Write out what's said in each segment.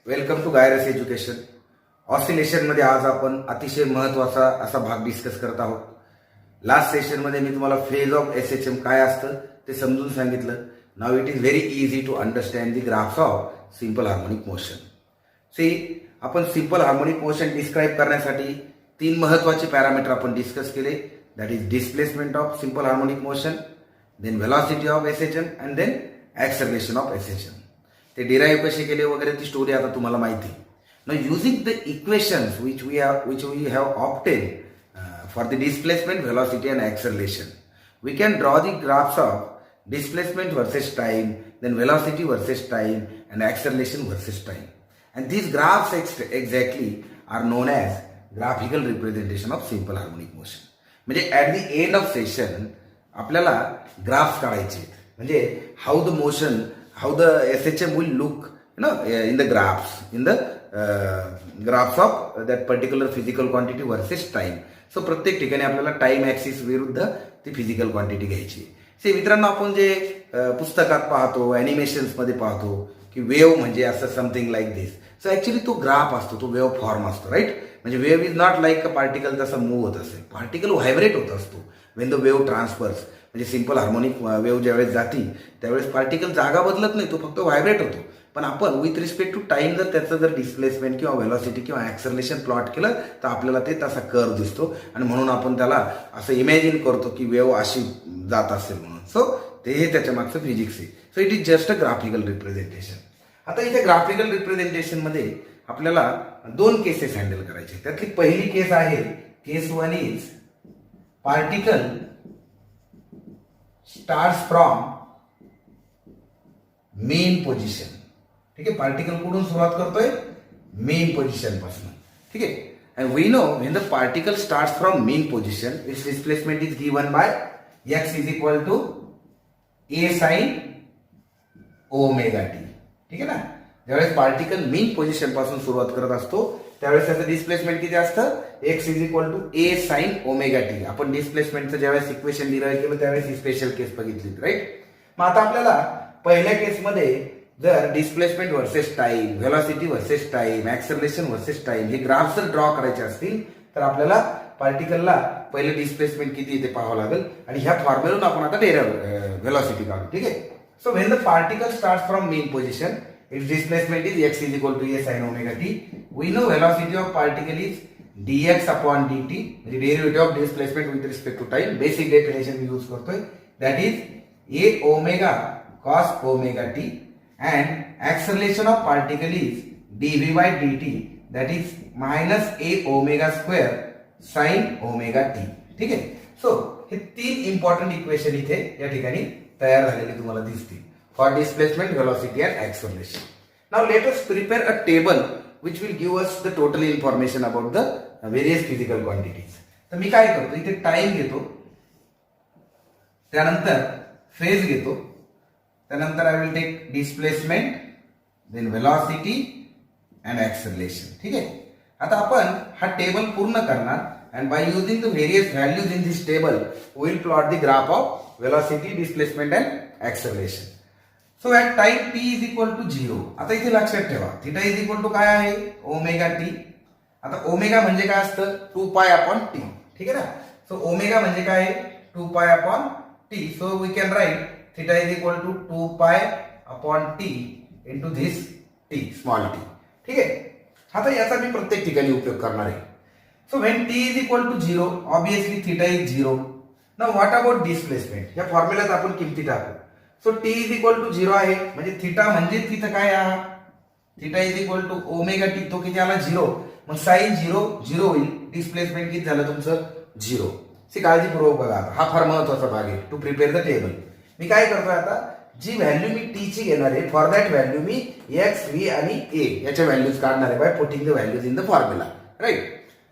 Welcome to गायरस education. ऑसिलेशनमध्ये आज आपण अतिशय महत्त्वाचा असा भाग डिस्कस करत आहोत. लास्ट सेशनमध्ये मी तुम्हाला फेज ऑफ SHM काय असतं ते समजून सांगितलं. Now it is very easy to understand the graphs of simple harmonic motion. See, आपण सिंपल हार्मोनिक मोशन डिस्क्राईब करण्यासाठी 3 महत्त्वाचे पॅरामीटर आपण डिस्कस केले. That is displacement of simple harmonic motion, then velocity of SHM and then acceleration of SHM. ते derive कसे केले वगैरे ती स्टोरी आता तुम्हाला माहिती. Now using the equations which we have obtained for the displacement, velocity and acceleration, we can draw the graphs of displacement versus time, then velocity versus time and acceleration versus time. And these graphs exactly are known as graphical representation of simple harmonic motion. म्हणजे at the end of session आपल्याला graphs काढायचे, म्हणजे how the motion, how the SHM will look in the graphs, in the graphs of that particular physical quantity versus time. So प्रत्येक ठिकाणी आपल्याला time axis विरुद्ध ती physical quantity घ्यायची. से मित्रांनो, आपण जे पुस्तकात पाहतो, ॲनिमेशन्समध्ये पाहतो की वेव्ह म्हणजे असं समथिंग लाईक दिस. सो ॲक्च्युली तो ग्राफ असतो, तो वेव्ह फॉर्म असतो, राईट. म्हणजे wave is not like a particle जसं मूव्ह होत असेल. पार्टिकल व्हायब्रेट होत असतो वेन द वेव्ह ट्रान्सफर्स. म्हणजे सिंपल हार्मोनिक वेव्ह ज्यावेळेस जाती त्यावेळेस पार्टिकल जागा बदलत नाही, तो फक्त व्हायब्रेट होतो. पण आपण विथ रिस्पेक्ट टू टाइम जर त्याचं जर डिस्प्लेसमेंट किंवा व्हेलॉसिटी किंवा ॲक्सेलरेशन प्लॉट केलं तर आपल्याला ते तसा कर्व दिसतो आणि म्हणून आपण त्याला असं इमॅजिन करतो की वेव्ह अशी जात असेल म्हणून. सो ते त्याच्या मागचं फिजिक्स आहे. So it is just a graphical representation. आता इथे ग्राफिकल रिप्रेझेंटेशनमध्ये आपल्याला 2 केसेस हँडल करायचे. त्यातली पहिली केस आहे केस 1 is particle starts from mean position. ठीक आहे, पार्टिकल कुठून सुरुवात करतोय? मेन पोझिशन पासून. ठीक आहे, and we know when the particle starts from mean position, its displacement is given by x is equal to a sin omega t. ठीक आहे ना. ज्यावेळेस पार्टिकल मेन पोझिशन पासून सुरुवात करत असतो त्यावेळेस त्याचं डिस्प्लेसमेंट किती असतं? x is equal to a sin omega T. आपण डिस्प्लेसमेंटचं ज्यावेळेस इक्वेशन डिराईव्ह केलं त्यावेळेस ही स्पेशल केस बघितली, राईट. मग आता आपल्याला पहिल्या केसमध्ये जर displacement versus time, velocity versus time, acceleration versus time हे ग्राफ जर ड्रॉ करायचे असतील तर आपल्याला पार्टिकलला पहिले डिस्प्लेसमेंट किती ते पाहावं लागेल आणि ह्या फॉर्म्युलावरून आपण आता व्हेलॉसिटी काढू. ठीक आहे. So when the particle starts from mean position, its displacement is x is equal to a sin omega T. We know velocity of particle is dx upon dt, म्हणजे derivative of displacement with respect to time. Basic definition use करतोय, that is a omega cos omega T. And acceleration of particle is dv by dt, that is minus a omega square sin omega t. ठीक आहे. So हे 3 important equation इथे या ठिकाणी तयार झालेले तुम्हाला दिसतील for displacement, velocity and acceleration. Now let us prepare a table which will give us the total information about the various physical quantities. तर मी काय करतो, इथे टाइम घेतो, त्यानंतर फेज घेतो, त्यानंतर I will take displacement, then velocity and acceleration. ठीक आहे. आता आपण हा टेबल पूर्ण करणार and by using the various values in this table we will plot the graph of velocity, displacement and acceleration. So at time t is equal to 0. आता इथे लक्षात ठेवा थिटा इज इक्वल टू काय आहे? Omega T. आता omega म्हणजे काय असतं? 2 पाय अपॉन टी. ठीक आहे ना. सो ओमेगा म्हणजे काय आहे? 2 pi upon t. So we can write theta is equal to 2 pi upon t into this t, small t. ठीक आहे. आता याचा मी प्रत्येक ठिकाणी उपयोग करणार आहे. So when t is equal to 0, obviously theta is 0. Now what about displacement? या फॉर्म्युल्यात आपण किमती टाकू. So t is equal to 0 आहे, म्हणजे थीटा म्हणजे तिथं काय आहे? Theta is equal to omega t. तो किती आला? 0. मग साइन 0 0 होईल. डिस्प्लेसमेंट किती झालं तुमचं? 0. सी, काळजीपूर्वक बघा. हा फार महत्वाचा भाग आहे टू प्रिपेअर द टेबल. मी काय करतोय आता, जी व्हॅल्यू मी टी ची घेणार आहे फॉर दॅट व्हॅल्यू मी एक्स, व्ही आणि ए याच्या व्हॅल्यूज काढणार आहे by putting the values in the formula, right.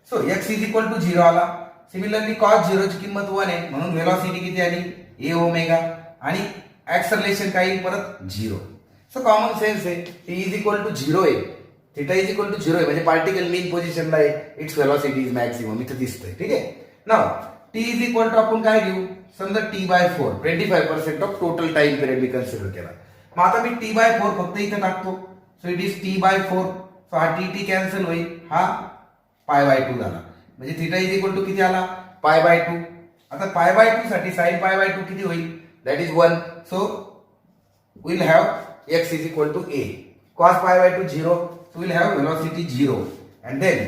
So x is equal to 0 आला. सिमिलरली कॉस 0 ची किंमत 1 आहे म्हणून व्हेलॉसिटी किती आली? ए ओमेगा. आणि ॲक्सेलरेशन काय येईल? परत 0. सो कॉमन सेन्स आहे, टी इज इक्वल टू 0 आहे, थिटा इज इक्वल टू 0 आहे, म्हणजे पार्टिकल मेन पोझिशनला आहे, इट्स व्हेलॉसिटी इज मॅक्सिमम इथे दिसतंय. ठीक आहे. नाव टी इज इक्वल टू आपण काय घेऊ? समजा t/4, 25% of total time period me consider केला. मग आता मी t/4 फक्त इथे टाकतो. So it is t/4 so हा टी टी कॅन्सल होईल, हा पाय बाय 2 झाला. म्हणजे थिटा इज इक्वल टू किती आला, पाय बाय 2. आता पाय बाय 2 साठी साइन पाय बाय 2 किती होईल, that is 1. So we'll have x is equal to a. Cos pi by 2 0, so we'll have velocity 0, and then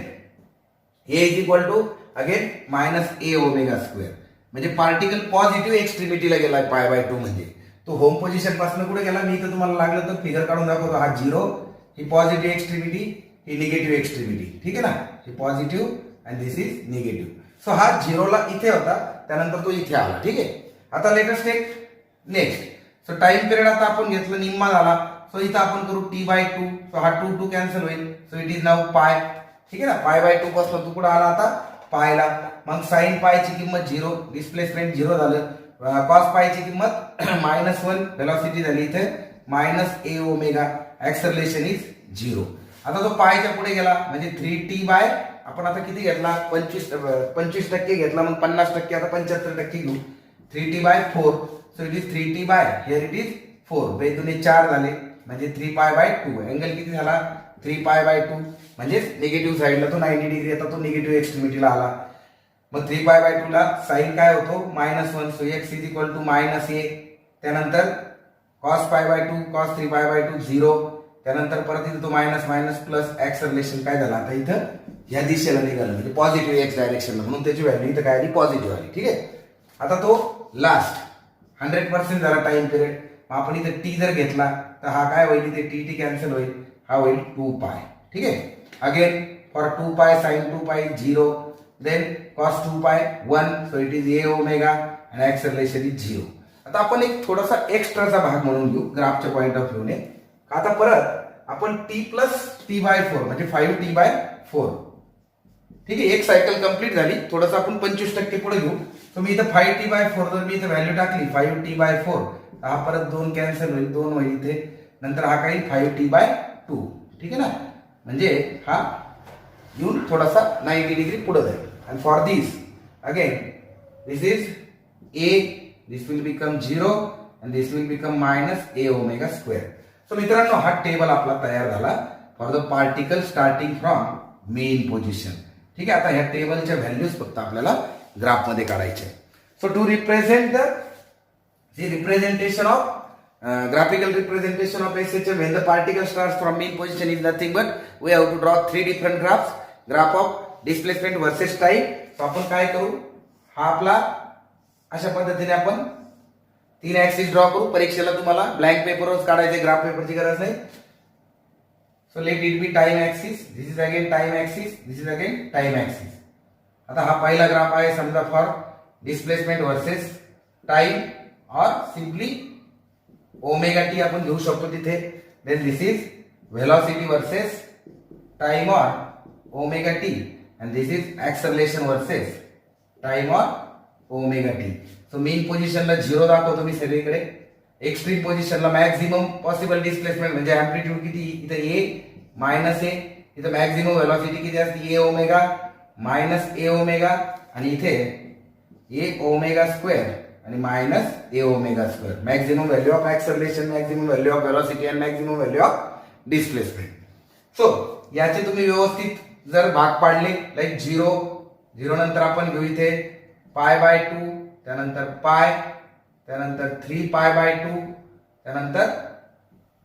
a is equal to again minus a omega square. म्हणजे particle positive एक्स्ट्रीमिटीला गेला पाय by 2. म्हणजे तो home position पासून कुठे गेला, मी तर तुम्हाला लागलं तर फिगर काढून दाखवतो. हा 0, ही पॉझिटिव्ह एक्स्ट्रीमिटी, ही निगेटिव्ह एक्स्ट्रीमिटी. ठीक आहे ना, ही positive and this is negative. So हा 0 ला इथे होता, त्यानंतर तो इथे आला. ठीक आहे. आता latest take next. So time period आता आपण घेतलं, निम्मा झाला. सो इथं आपण करू टी बाय 2. सो हा 2 कॅन्सल होईल. सो इट इज नाउ पाय. ठीक आहे ना, पाय बाय 2 पासून तू कुठं आला आता, पायला. मग साइन पायची किंमत 0, डिस्प्लेसमेंट 0 झालं. कॉस पायची किंमत -1, वेलॉसिटी झाली इथे -a ओमेगा, ऍक्सलरेशन इज 0. आता तो पायच्या पुढे गेला म्हणजे 3t बाय, आपण आता किती घेतला, 25% घेतला. मग 50%, आता 75% घेऊ. 3t by 4. So it is 3t by, here it is 4. बेदुने 4 झाले म्हणजे 3 पाय बाय 2. अँगल किती झाला, 3 पाय बाय 2. म्हणजे निगेटिव्ह साईडला तो 90 डिग्री येतात, तो निगेटिव्ह एक्स्ट्रीमिटीला आला. मग 3 पाय बाय 2 ला साइन काय होतो, -1. So x is equal to -a. त्यानंतर cos पाय बाय 2, cos 3 पाय बाय 2 0. त्यानंतर परत इथे तो मायनस प्लस, ऍक्सलरेशन काय झाला आता इथं या दिशेला निघालं म्हणजे पॉझिटिव्ह एक्स डायरेक्शनला, म्हणून त्याची व्हॅल्यू इथं काय आली, पॉझिटिव्ह आली. ठीक आहे. आता तो लास्ट 100% झाला टाइम पिरियड. आपण इथे टी जर घेतला तर हा काय होईल, इथे टी टी कॅन्सल होईल, हा होईल 2 पाय. ठीक आहे. अगेन फॉर 2 पाय साइन 2 पाय 0, देन cos 2 पाय 1. So it is a omega आणि ऍक्सलरेशन इज 0. आता आपण एक थोडासा एक्स्ट्राचा भाग म्हणून घेऊ ग्राफच्या पॉइंट ऑफ व्ह्यूने. आता परत आपण t प्लस t बाय 4 म्हणजे 5t बाय 4. ठीक आहे. एक सायकल कंप्लीट झाली. थोडंसं आपण 25% पुढे घेऊ. तर मी इथं 5t बाय 4 जर मी इथं व्हॅल्यू टाकली 5t बाय 4, हा परत 2 कॅन्सल होईल, 2 होईल इथे. नंतर हा काही 5t बाय 2. ठीक आहे ना, म्हणजे हा येऊन थोडासा 90 डिग्री पुढे जाईल. And for this again this is a, this will become 0 and this will become -a omega square. So मित्रांनो, हा टेबल आपला तयार झाला for the particle starting from mean position. ठीक आहे. आता ह्या टेबलच्या व्हॅल्यूज फक्त आपल्याला ग्राफ मध्ये काढायचे. So to represent the representation of graphical representation of SHM when the particle starts from mean position is nothing but we have to draw 3 different graphs. Graph of displacement versus time. So आपण काय करू, हा आपला अशा पद्धतीने आपण 3 axis draw करू. परीक्षेला तुम्हाला ब्लँक पेपरवरच काढायचे, ग्राफ पेपरची गरज नाही. So let it be time axis, this is again time axis, this is again time axis. आता हा पहिला ग्राफ आहे समजा फॉर डिस्प्लेसमेंट वर्सेस टाइम और सिंपली ओमेगा टी आपण घेऊ शकतो तिथे. Then this is velocity versus time और omega T, and this is acceleration versus time और ओमेगा टी. सो मेन पोझिशनला 0 दाखवतो मी सगळीकडे. एक्स्ट्रीम पोझिशनला मॅक्झिमम पॉसिबल डिस्प्लेसमेंट म्हणजे अँप्लिट्यूड किती, इथं a -a. इथं मॅक्झिमम व्हेलॉसिटी किती असते, a ओमेगा -a ओमेगा, आणि इथे a ओमेगा स्क्वेअर आणि -a omega square. Maximum value of acceleration, maximum value of velocity and maximum value of displacement. So याचे तुम्ही व्यवस्थित जर भाग पाडले लाईक 0 नंतर आपण घेऊ इथे पाय बाय 2, त्यानंतर पाय, त्यानंतर 3 पाय बाय 2, त्यानंतर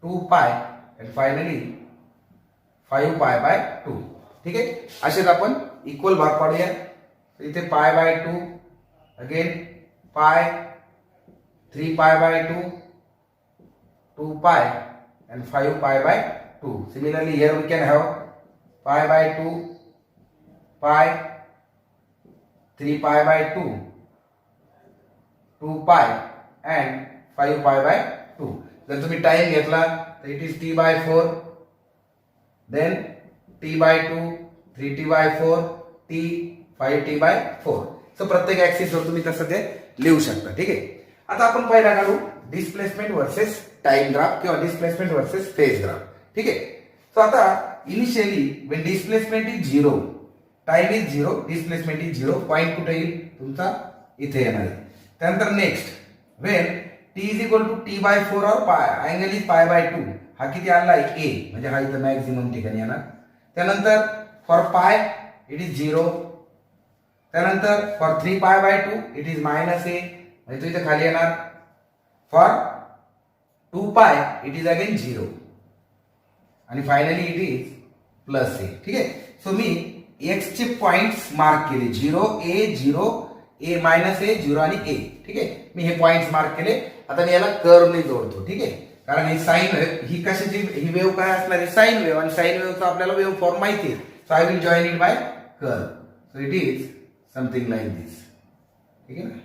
2 पाय अँड फायनली 5 पाय बाय 2. ठीक आहे. असेच आपण इक्वल भाग पाडूया. इथे पाय बाय 2, अगेन पाय, 3 पाय बाय 2, 2 पाय and 5 pi by 2. Similarly, here we can have pi by 2, pi, 3 pi by 2, 2 pi and 5 pi by 2. जर तुम्ही टाइम घेतला तर it is t by 4, then t by 2, 3t by 4, t, 5t by 4. So प्रत्येक axis वर तुम्ही तसं ते लिहू शकता. ठीक आहे. आता आपण पहिला काढू डिस्प्लेसमेंट वर्सेस टाइम ग्राफ किंवा डिस्प्लेसमेंट वर्सेस फेज ग्राफ. ठीक आहे. सो आता initially when displacement is 0, time is 0, displacement is 0, point कुठे येईल तुमचा, इथे येणार आहे. त्यानंतर next when t is equal to t by 4 और पाय, अँगल इज पाय बाय 2, हा किती आला आहे a, म्हणजे हा इथं मॅक्झिमम ठिकाणी येणार. त्यानंतर फॉर पाय इट इज 0. त्यानंतर फॉर 3π/2 इट इज -a, म्हणजे तो इथे खाली येणार. फॉर 2π इट इज अगेन 0 आणि फायनली इट इज +a. ठीक आहे. सो मी x चे पॉइंट्स मार्क केले 0 a 0 a -a 0 आणि a. ठीक आहे. मी हे पॉइंट्स मार्क केले. आता मी याला कर्वने जोडतो. ठीक आहे. कारण ही साइन वेव्ह ही कशाची ही वेव्ह काय असणार आहे साइन वेव्ह आणि साइन वेव्हचा आपल्याला वेव्ह फॉर्म माहिती आहे. So I will join it by curve. So it is something like this. ठीक आहे ना.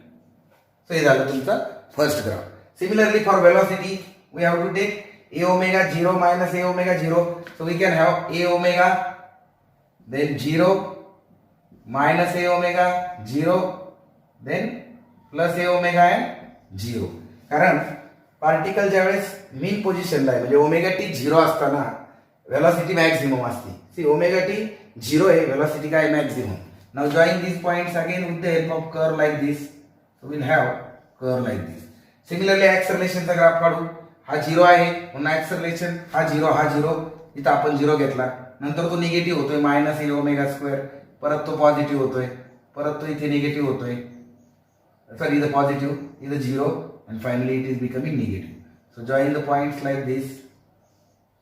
सो हे झालं तुमचा first graph. Similarly for velocity we have to take a omega 0 minus a omega 0. So we can have a omega then 0 minus a omega 0 then plus a omega and 0. कारण particle ज्यावेळेस मीन पोझिशनला आहे म्हणजे ओमेगा टी 0 असताना velocity maximum असते. C omega T 0 आहे velocity काय maximum. Now join these points again with the help of curve like this. So we'll have curve like this. Similarly acceleration चा ग्राफ काढू. हा 0 आहे म्हणून ऍक्सलरेशन हा 0 इथं आपण 0 घेतला. नंतर तो निगेटिव्ह होतोय -a ओमेगा स्क्वेअर. परत तो पॉझिटिव्ह होतोय. परत तो इथे निगेटिव्ह होतोय. सॉरी इथं पॉझिटिव्ह इथं 0 and finally it is becoming negative. So join the points like this.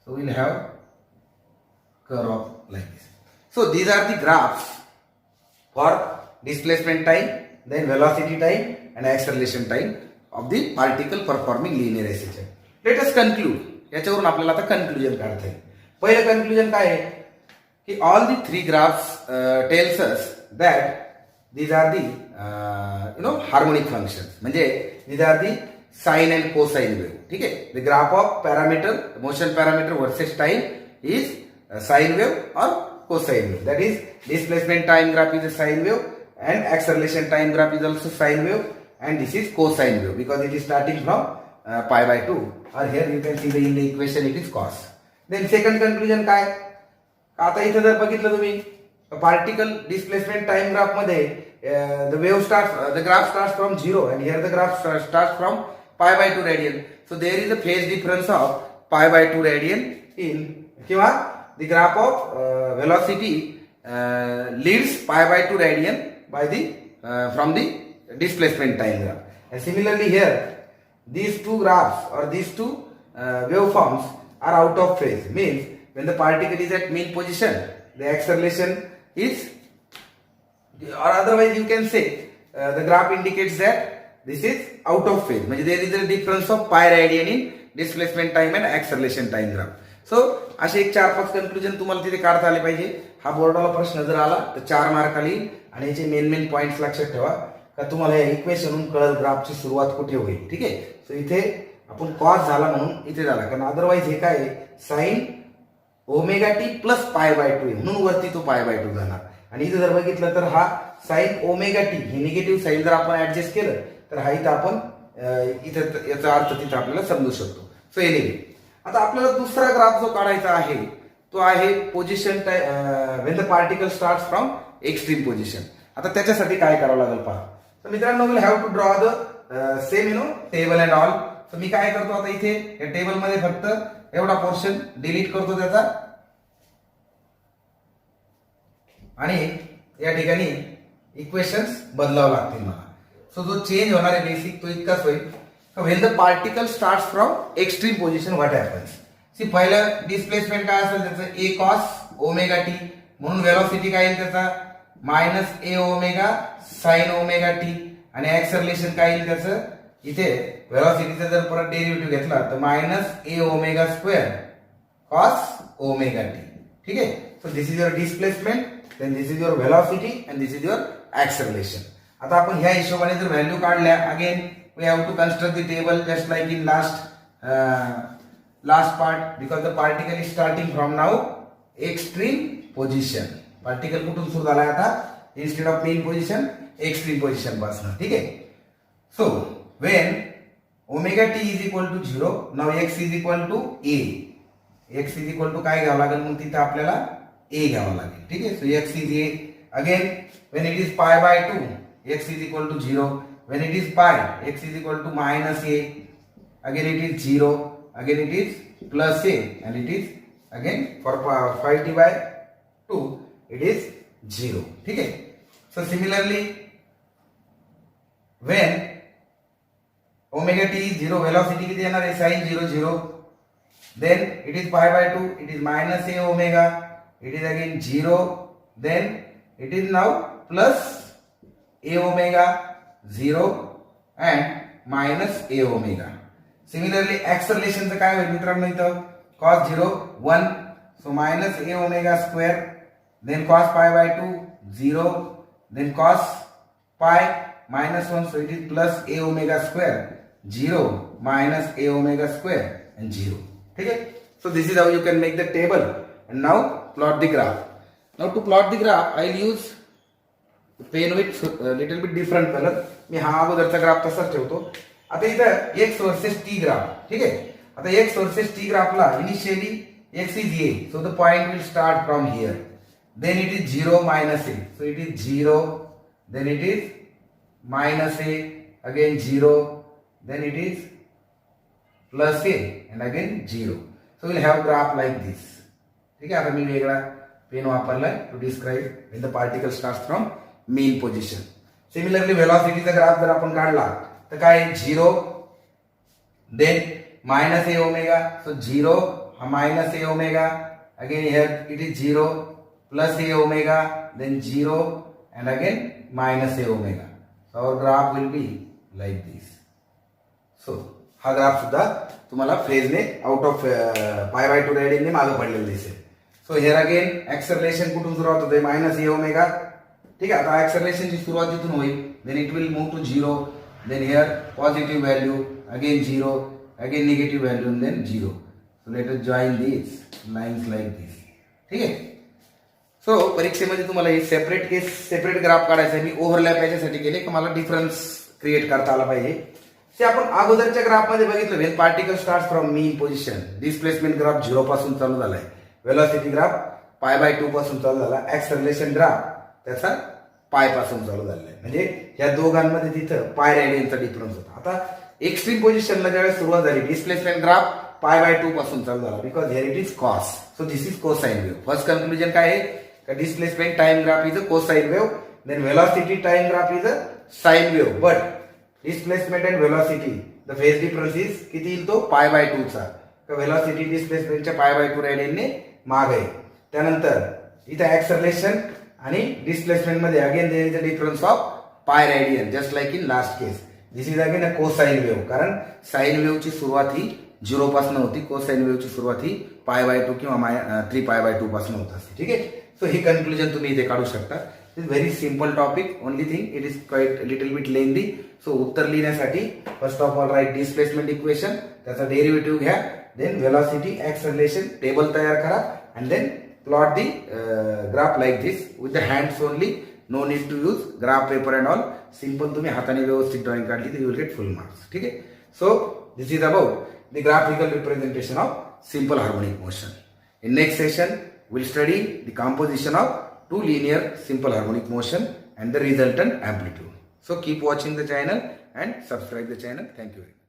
So we'll have curve of like this. So these are the graphs for displacement time, then velocity time and acceleration time of the particle performing linear SHM. Let us conclude. याच्यावरून आपल्याला आता conclusion काढता येईल. पहिलं conclusion काय आहे की all the 3 graphs tells us that these are the harmonic functions. म्हणजे these are the sine and cosine wave. ठीक आहे. The graph of parameter motion parameter versus time is sine wave or cosine wave. That is displacement time graph is a sine wave and acceleration time graph is also sine wave and this is cosine wave because it is starting from π/2 or here you can see in the equation it is cos. Then second conclusion काय. आता इथे जर बघितलं तुम्ही particle displacement time graph मध्ये the graph starts from 0 and here the graph starts from π/2 radian. So there is a phase difference of π/2 radian in किंवा the graph of velocity leads π/2 radian by the from the displacement time graph. And similarly here these two graphs or these two waveforms are out of phase. Means when the particle is at mean position the acceleration is, or otherwise you can say the graph indicates that this is out of phase. म्हणजे there is a difference of pi radian in displacement time and acceleration time graph. So असे एक 4-5 conclusion तुम्हाला तिथे काढता आले पाहिजे. हा बोर्डाला प्रश्न जर आला तर 4 मार्क येईल आणि याचे मेन पॉइंट्स लक्षात ठेवा का तुम्हाला या इक्वेशनहून कळेल ग्राफची सुरुवात कुठे होईल. ठीक आहे. सो इथे आपण कॉस झाला म्हणून इथे झाला कारण अदरवाइज हे काय आहे साइन ओमेगा टी प्लस π/2 आहे म्हणून वरती तो π/2 जाणार. आणि इथे जर बघितलं तर हा साइन ओमेगा टी ही निगेटिव्ह साइन जर आपण ऍडजस्ट केलं तर हा इथं आपण इथं याचा अर्थ तिथं आपल्याला समजू शकतो. सो एनिवे आता आपल्याला दुसरा ग्राफ जो काढायचा आहे तो आहे position when the particle starts from extreme position. आता त्याच्यासाठी काय करावं लागेल पहा. तर मित्रांनो will have to draw the same table and all. तर मी काय करतो आता इथे या टेबल मध्ये फक्त एवढा पोर्शन डिलीट करतो त्याचा आणि या ठिकाणी इक्वेशन्स बदलावं लागतील मला. सो जो चेंज होणार आहे बेसिक तो इतकाच होईल. When the particle starts from extreme position what happens. See पहिलं डिस्प्लेसमेंट काय असेल त्याचं ए कॉस ओमेगा टी म्हणून वेलोसिटी काय येईल त्याचा -a omega sine omega t आणि ऍक्सलरेशन काय येईल त्याचं इथे वेलोसिटीचा जर परत डेरिव्हेटिव्ह घेतला तर -a omega square cos omega T. ठीक आहे. So this is your displacement then this is your velocity and this is your acceleration. आता आपण ह्या हिशोबाने जर व्हॅल्यू काढल्या again we have to construct the table just like in last part because the particle is starting from now extreme position. particle कुठून सुरू झालाय आता instead of mean position extreme position पासून. ठीक आहे. so when omega t is equal to 0 now x is equal to a. x is equal to काय घ्यावं लागेल मग तिथे आपल्याला a घ्यावं लागेल. ठीक आहे. So x is a again when it is π/2 x is equal to 0 when it is pi x is equal to -a again it is 0 again it is +a and it is again for 5t by 2 it is 0. ठीक है. So similarly when omega t is 0, velocity किती येणार आहे sin 0 0, then it is pi by 2, it is minus a omega, it is again 0, then it is now plus a omega 0 and minus a omega. Similarly acceleration चं काय होईल मित्रांनो, इथं cos 0 1, so minus a omega square, then cos pi by 2 0, then cos pi minus 1, so it is plus a omega square 0 minus a omega square and 0. ठीक है. So this is how you can make the table. And now plot the graph. Now to plot the graph I'll use pen with little bit different color. मी हा अगोदरचा graph तसाच ठेवतो. आता इथं x versus t graph. ठीक आहे. आता x versus t ग्राफला initially x is a, so the point will start from here, then it is 0 minus a, so it is 0, then it is minus a, again 0, then it is plus a and again 0. So we'll have graph like this. ठीक आहे. आता मी वेगळा pen वापरलाय to describe when the particle starts from mean position. Similarly velocity चा graph जर आपण काढला तर काय 0, then minus a omega, so 0 minus a omega, again here it is 0 plus a omega, then 0 and again minus a omega. So our graph will be like this. So हा graph सुद्धा तुम्हाला फेजने out of पाय by 2 रेडियनने मागे पडलेला दिसेल. So here again acceleration कुठून सुरुवात होते मायनस ए ओमेगा. ठीक आहे. आता ऍक्सेलरेशनची सुरुवात जिथून होईल, then it will move to 0, then here positive value, again 0, again negative value and then 0. So let us join these lines like this. ठीक आहे. सो परीक्षेमध्ये तुम्हाला हे सेपरेट केस सेपरेट ग्राफ काढायचा आहे. मी ओव्हरलॅप याच्यासाठी केले की मला डिफरन्स क्रिएट करता आला पाहिजे. ते आपण अगोदरच्या ग्राफ मध्ये बघितलं, when particle start from mean position, displacement graph 0 पासून चालू झालाय, वेलोसिटी ग्राफ पाय बाय 2 पासून चालू झाला, ऍक्सेलरेशन ग्राफ त्याचा पाय पासून चालू झालेला आहे. म्हणजे या दोघांमध्ये तिथं पाय रेडियनचा डिफरन्स होता. आता एक्स्ट्रीम पोझिशनला ज्यावेळेस सुरुवात झाली, डिस्प्लेसमेंट ग्राफ पाय बाय 2 पासून चालू झाला, because here it is cos, so this is cosine wave. First conclusion काय आहे का displacement time graph is a cosine wave, then velocity time graph is a sine wave, but displacement and velocity the phase difference is किती येईल तो पाय by 2 चा. Velocity डिस्प्लेसमेंटच्या पाय by 2 रेडियनने माग आहे. त्यानंतर इथे ऍक्सेलरेशन आणि डिस्प्लेसमेंट मध्ये again there is a difference of pi radian, just like in last case. This is again a cosine wave, कारण साइन वेव्हची सुरुवात ही 0 पासून होती, कोसाइन वेव्हची सुरुवात ही पाय बाय 2 किंवा 3 पाय बाय 2 पासून होत असते. ठीक आहे. सो ही कन्क्लुजन तुम्ही इथे काढू शकता. It very simple topic, only thing it is quite little bit lengthy. So उत्तर लिहिण्यासाठी first of all write displacement equation, त्याचा डेरिव्हेटिव्ह घ्या, देन वेलोसिटी ऍक्सेलरेशन टेबल तयार करा, and then plot the graph like this with the hands only, no need to use graph paper and all. Simple तुम्ही हाताने व्यवस्थित drawing काढली तर you will get full marks. ठीक आहे. So this is about the graphical representation of simple harmonic motion. In next session, we'll study the composition of two linear simple harmonic motion and the resultant amplitude. So keep watching the channel and subscribe the channel. Thank you very much.